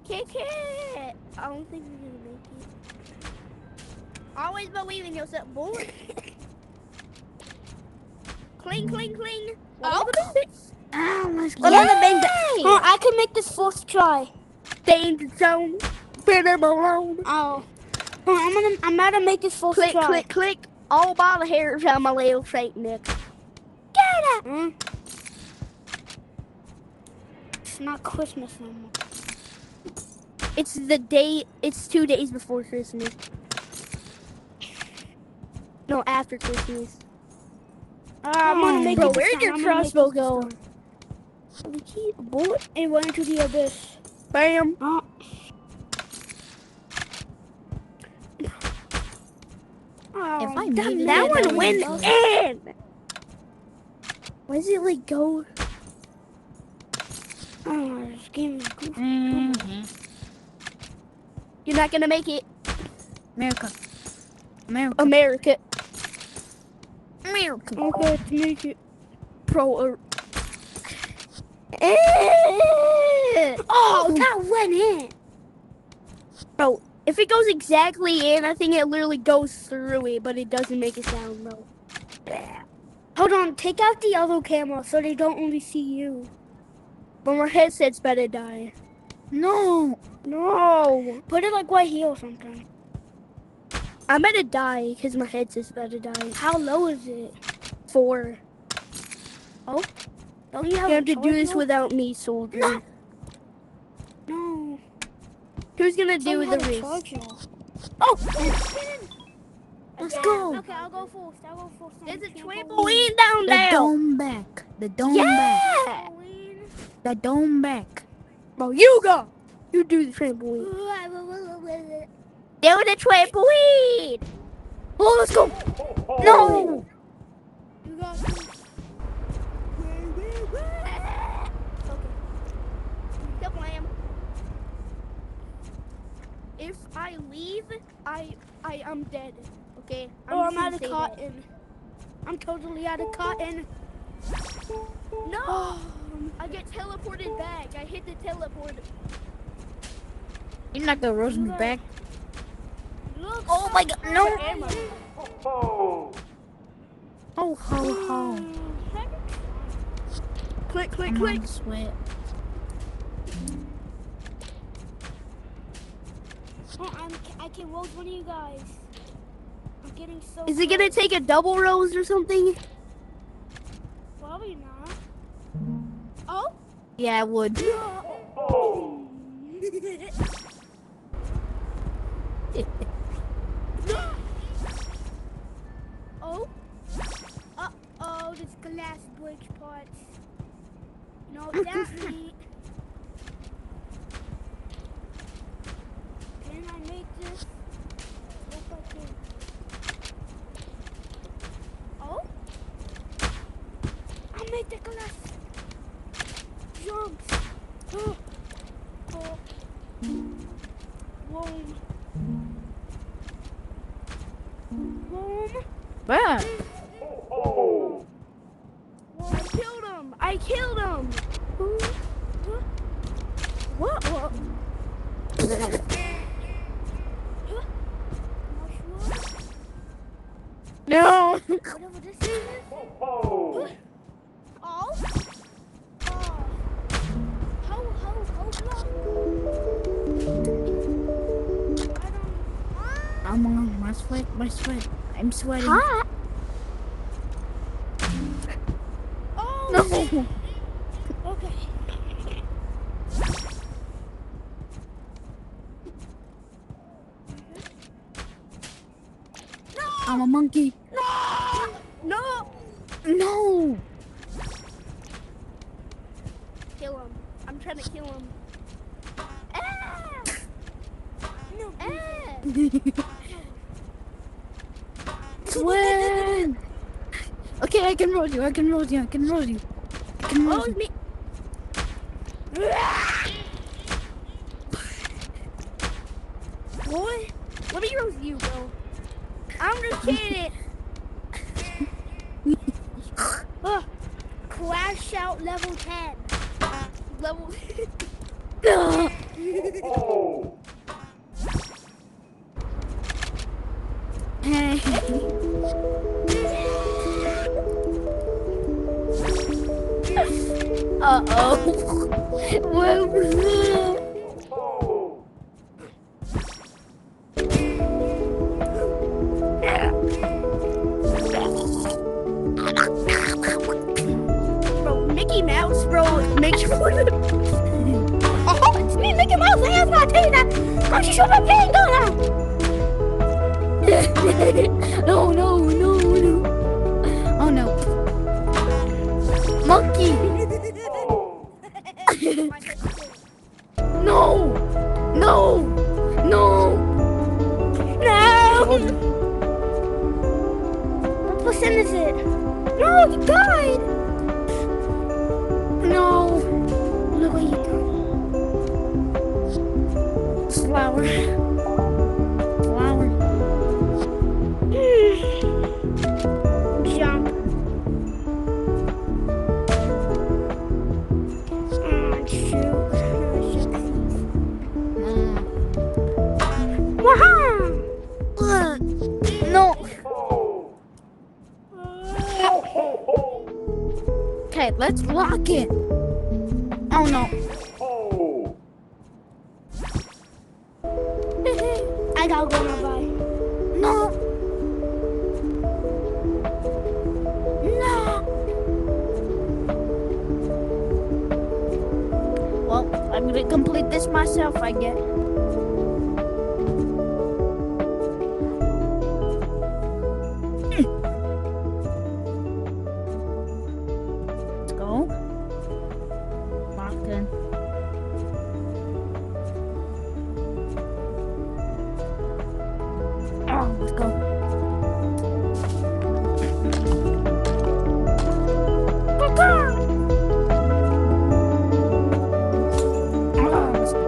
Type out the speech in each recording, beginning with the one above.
Kick it! I don't think we're gonna make it. Always believe in yourself, boy. Cling, cling, cling. Oh, let's go. Yay! I can make this fourth try. Danger zone. Bitter alone. Oh, I'm about to make this fourth Click, try. click, click. All ball of hairs on my little Saint Nick. Get it! It's not Christmas no more. It's the day. It's 2 days before Christmas. No, after Christmas. I'm gonna make Bro, it. where'd your crossbow go? Bullet, it went into the abyss. Bam. Oh. If I made it, That one would went go. in. Why does it like go? Oh, this game is goofy. You're not gonna make it. America. America. Okay, to make it. Pro. Oh, that went in. Bro, if it goes exactly in, I think it literally goes through it, but it doesn't make a sound, bro. Hold on, take out the other camera so they don't only see you. But my headset's better die. No. No. Put it like right here or something. I'm gonna die because my headset's better die. How low is it? 4. Oh, don't you You have, have to do charge this mode? without me, soldier. No. Who's gonna Don't do you the have a race? charge mode? Oh! Let's go. Okay, I'll go first. There's a Trampoline. trampoline down The there. dome back. The dome back. Yeah! Trampoline. The dome back. Bro, you go. You do the trampoline. Do the trampoline. Oh, let's go. No. You got this. If I leave, I'm dead. Okay? I'm just out gonna of say cotton. I'm totally out of cotton. that. No! I get teleported back. I hit the teleport. You're not gonna roast me back. Look. Oh my god, no. Ammo. Oh, ho, ho. Click, click, I'm click. on sweat. Oh, I can roast one of you guys. I'm getting so. Is it gonna take a double rose or something? Probably not. Oh. Yeah, I would. Oh. Oh, this glass breaks parts. No, that's me. Can I make this? Yes, I can. Oh. I made the glass. Jumps. Oh. Oh. Boom. Boom. Bruh. I killed him. What? No. Whatever this is. Oh. Oh. Ho, block. I'm on my sweat. I'm sweating. Hot. Oh. No. Okay. I'm a monkey. No. No. Kill him. I'm trying to kill him. Ah! No. Ah! Swim. Okay, I can roll you. Oh, it's me. What? Let me roast you, bro. I'm just kidding. Crash out level 10. Level. No. Hey. Uh-oh. What was that? Bro, Mickey Mouse, bro, makes you Oh, it's me, Mickey Mouse. I have not tell you that. Don't you shoot my plane, don't I? No, no, no, no. Oh no. Monkey. No. No. No. No. What percent is it? No, you died. No. Look what you done. Flower. Flower. Jump. Shoot. Wah-ha! No. Okay, let's lock it. Oh no. I gotta go now, bye. No. No. Well, I'm gonna complete this myself, I guess. Let's go. Locked in. Oh, let's go. Oh, let's go.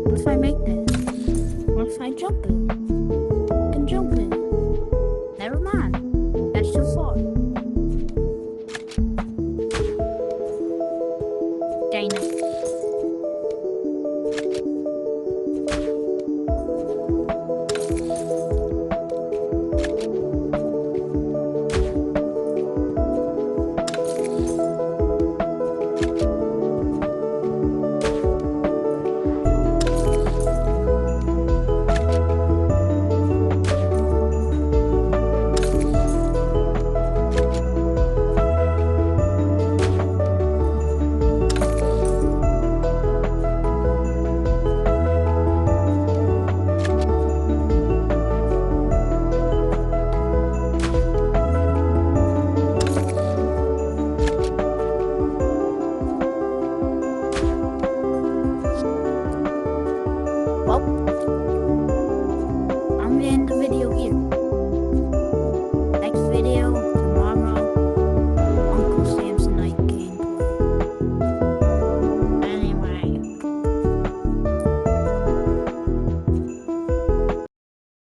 What if I make this? What if I jump it? I can jump it. Never mind. That's too far. Dang it.